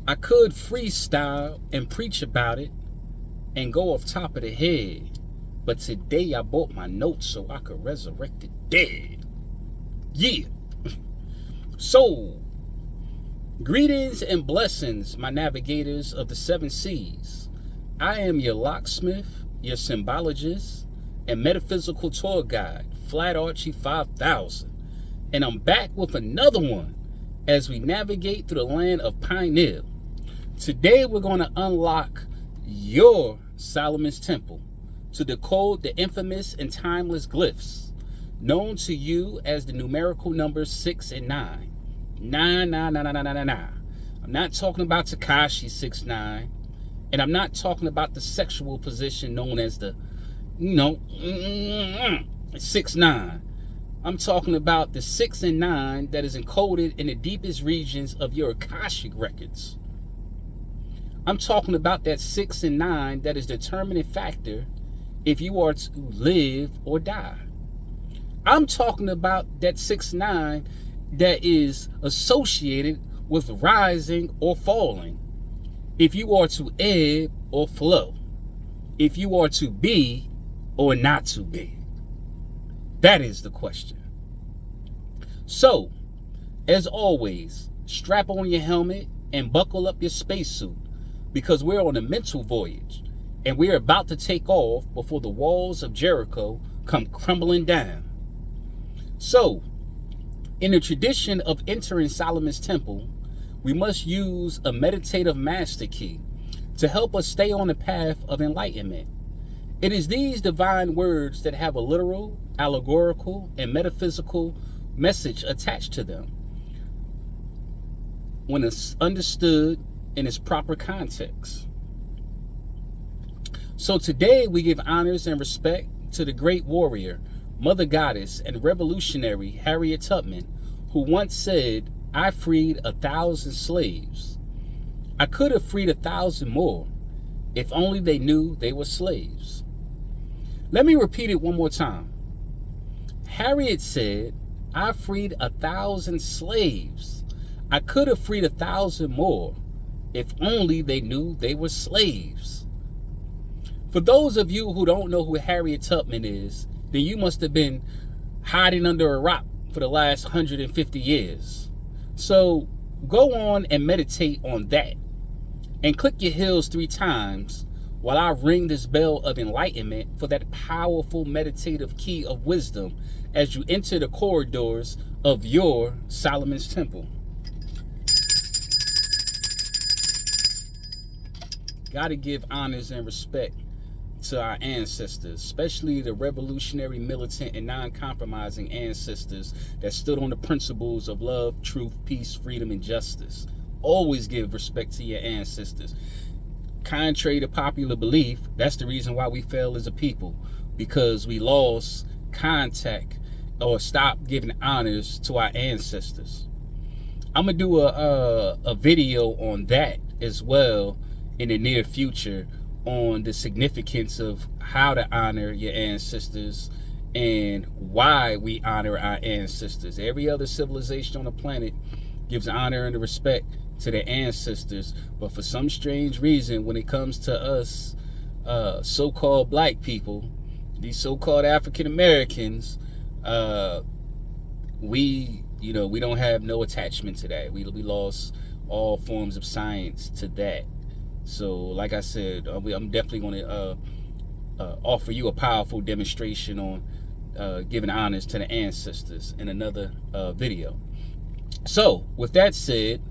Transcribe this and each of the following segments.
I could freestyle and preach about it and go off top of the head, but today I bought my notes so I could resurrect the dead. Yeah. So, greetings and blessings, my navigators of the seven seas. I am your locksmith, your symbologist, and metaphysical tour guide, Flat Archie 5000. And I'm back with another one as we navigate through the land of Pineal. Today we're going to unlock your Solomon's Temple to decode the infamous and timeless glyphs known to you as the numerical numbers 6 and 9. Nah. I'm not talking about Tekashi 6ix9ine, and I'm not talking about the sexual position known as the, 6ix9ine. I'm talking about the 6 and 9 that is encoded in the deepest regions of your Akashic records. I'm talking about that 6 and 9 that is the determining factor if you are to live or die. I'm talking about that 6-9 that is associated with rising or falling, if you are to ebb or flow, if you are to be or not to be. That is the question. So, as always, strap on your helmet and buckle up your spacesuit, because we're on a mental voyage and we're about to take off before the walls of Jericho come crumbling down. So, in the tradition of entering Solomon's Temple, we must use a meditative master key to help us stay on the path of enlightenment. It is these divine words that have a literal, allegorical, and metaphysical message attached to them when it's understood in its proper context. So today we give honors and respect to the great warrior, mother goddess, and revolutionary Harriet Tubman, who once said, "I freed 1,000 slaves. I could have freed 1,000 more if only they knew they were slaves." Let me repeat it one more time. Harriet said, "I freed 1,000 slaves. I could have freed 1,000 more if only they knew they were slaves." For those of you who don't know who Harriet Tubman is, then you must have been hiding under a rock for the last 150 years. So go on and meditate on that, and click your heels 3 times while I ring this bell of enlightenment for that powerful meditative key of wisdom as you enter the corridors of your Solomon's Temple. Gotta give honors and respect to our ancestors, especially the revolutionary, militant, and non-compromising ancestors that stood on the principles of love, truth, peace, freedom, and justice. Always give respect to your ancestors. Contrary to popular belief, that's the reason why we fail as a people, because we lost contact or stopped giving honors to our ancestors. I'm gonna do a video on that as well in the near future, on the significance of how to honor your ancestors and why we honor our ancestors. Every other civilization on the planet gives honor and respect to their ancestors, but for some strange reason, when it comes to us so-called black people, these so-called African Americans, we don't have no attachment to that. We lost all forms of science to that. So, like I said, I'm definitely going to offer you a powerful demonstration on giving honors to the ancestors in another video. So, with that said,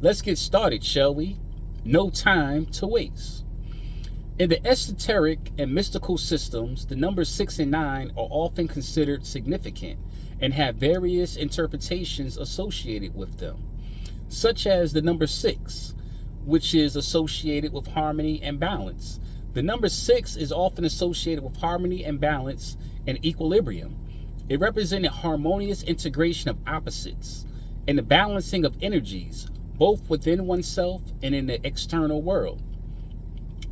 let's get started, shall we? No time to waste. In the esoteric and mystical systems, the numbers 6 and 9 are often considered significant and have various interpretations associated with them, such as the number 6, which is associated with harmony and balance. The number 6 is often associated with harmony and balance and equilibrium. It represented harmonious integration of opposites and the balancing of energies, both within oneself and in the external world.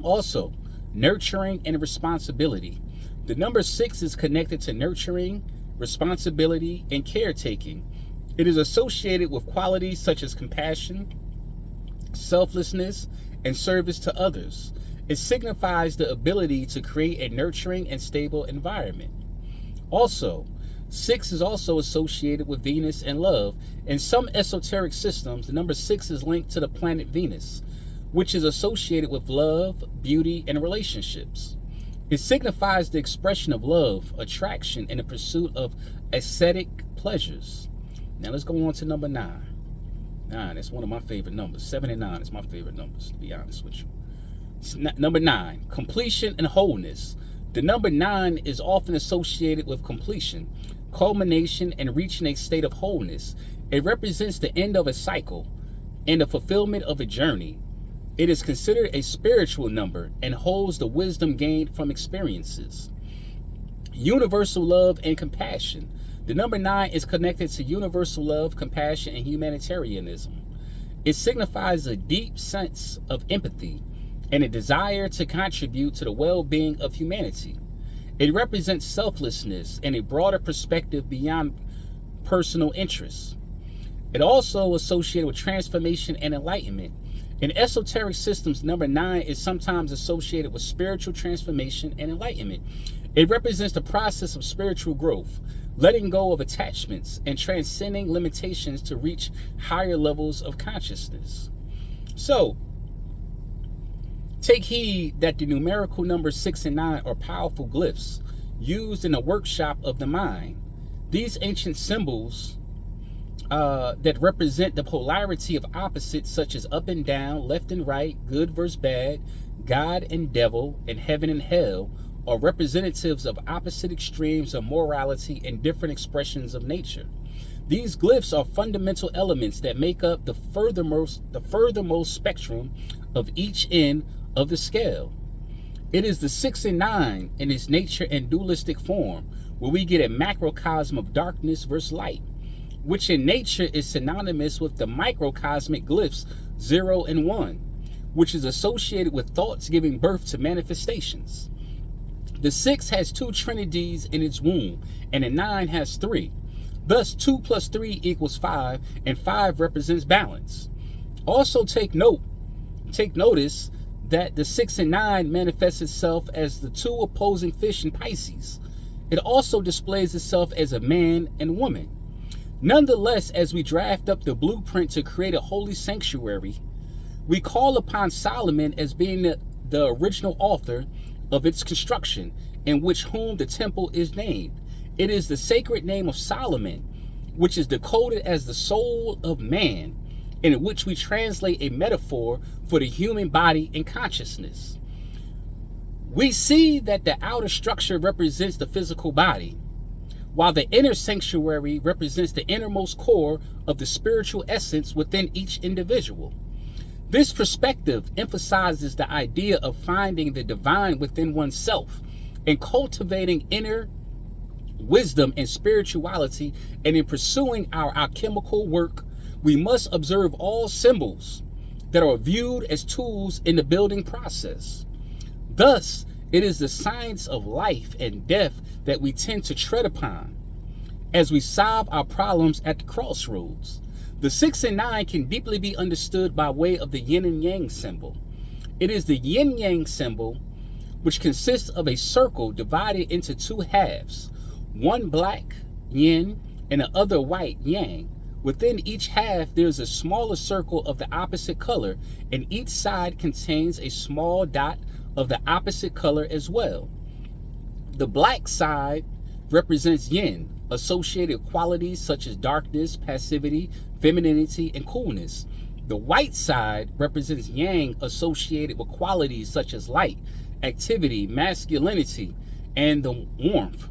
Also, nurturing and responsibility. The number 6 is connected to nurturing, responsibility, and caretaking. It is associated with qualities such as compassion, selflessness, and service to others. It signifies the ability to create a nurturing and stable environment. Also, 6 is also associated with Venus and love. In some esoteric systems, the number 6 is linked to the planet Venus, which is associated with love, beauty, and relationships. It signifies the expression of love, attraction, and the pursuit of aesthetic pleasures. Now let's go on to number 9. 9 is one of my favorite numbers. 7 and 9 is my favorite numbers, to be honest with you. Number 9, completion and wholeness. The number 9 is often associated with completion, culmination, and reaching a state of wholeness. It represents the end of a cycle and the fulfillment of a journey. It is considered a spiritual number and holds the wisdom gained from experiences. Universal love and compassion. The number 9 is connected to universal love, compassion, and humanitarianism. It signifies a deep sense of empathy and a desire to contribute to the well-being of humanity. It represents selflessness and a broader perspective beyond personal interests. It also associated with transformation and enlightenment. In esoteric systems, number 9 is sometimes associated with spiritual transformation and enlightenment. It represents the process of spiritual growth, letting go of attachments and transcending limitations to reach higher levels of consciousness. So, take heed that the numerical numbers 6 and 9 are powerful glyphs used in the workshop of the mind. These ancient symbols that represent the polarity of opposites such as up and down, left and right, good versus bad, God and devil, and heaven and hell are representatives of opposite extremes of morality and different expressions of nature. These glyphs are fundamental elements that make up the furthermost spectrum of each end of the scale. It is the 6 and 9 in its nature and dualistic form, where we get a macrocosm of darkness versus light, which in nature is synonymous with the microcosmic glyphs 0 and 1, which is associated with thoughts giving birth to manifestations. The 6 has 2 trinities in its womb, and the 9 has 3. Thus, 2 plus 3 equals 5, and 5 represents balance. Also take notice that the 6 and 9 manifests itself as the 2 opposing fish in Pisces. It also displays itself as a man and woman. Nonetheless, as we draft up the blueprint to create a holy sanctuary, we call upon Solomon as being the original author of its construction, in which whom the temple is named. It is the sacred name of Solomon, which is decoded as the soul of man, in which we translate a metaphor for the human body and consciousness. We see that the outer structure represents the physical body, while the inner sanctuary represents the innermost core of the spiritual essence within each individual. This perspective emphasizes the idea of finding the divine within oneself and cultivating inner wisdom and spirituality, and in pursuing our alchemical work, we must observe all symbols that are viewed as tools in the building process. Thus, it is the science of life and death that we tend to tread upon as we solve our problems at the crossroads. The 6 and 9 can deeply be understood by way of the yin and yang symbol. It is the yin-yang symbol, which consists of a circle divided into 2 halves, one black, yin, and the other white, yang. Within each half, there is a smaller circle of the opposite color, and each side contains a small dot of the opposite color as well. The black side represents yin, associated qualities such as darkness, passivity, femininity, and coolness. The white side represents yang, associated with qualities such as light, activity, masculinity, and the warmth.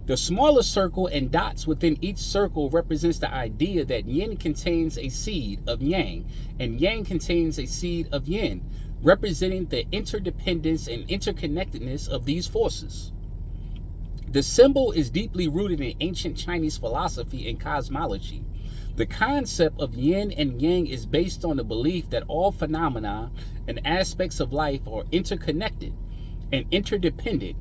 The smaller circle and dots within each circle represents the idea that yin contains a seed of yang, and yang contains a seed of yin, representing the interdependence and interconnectedness of these forces. The symbol is deeply rooted in ancient Chinese philosophy and cosmology. The concept of yin and yang is based on the belief that all phenomena and aspects of life are interconnected and interdependent,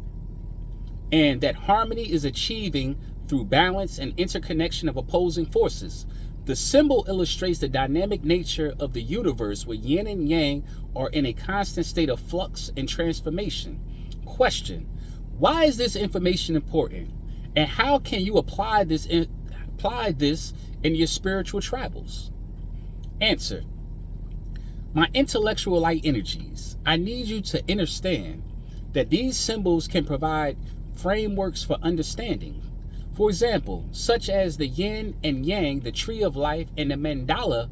and that harmony is achieving through balance and interconnection of opposing forces. The symbol illustrates the dynamic nature of the universe where yin and yang are in a constant state of flux and transformation. Question: why is this information important? And how can you apply this in your spiritual travels? Answer: my intellectual light energies, I need you to understand that these symbols can provide frameworks for understanding. For example, such as the yin and yang, the tree of life, and the mandala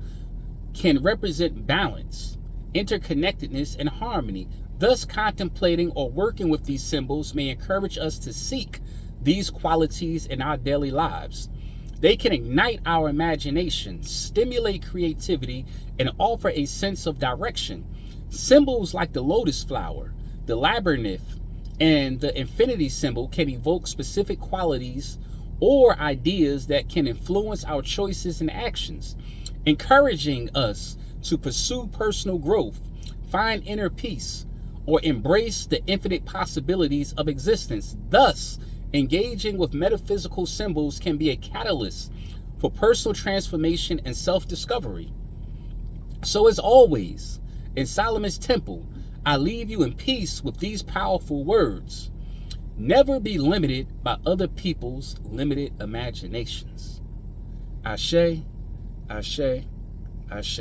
can represent balance, interconnectedness, and harmony. Thus, contemplating or working with these symbols may encourage us to seek these qualities in our daily lives. They can ignite our imagination, stimulate creativity, and offer a sense of direction. Symbols like the lotus flower, the labyrinth, and the infinity symbol can evoke specific qualities or ideas that can influence our choices and actions, encouraging us to pursue personal growth, find inner peace, or embrace the infinite possibilities of existence. Thus, engaging with metaphysical symbols can be a catalyst for personal transformation and self-discovery. So as always, in Solomon's temple, I leave you in peace with these powerful words. Never be limited by other people's limited imaginations. Ashe, ashe, ashe.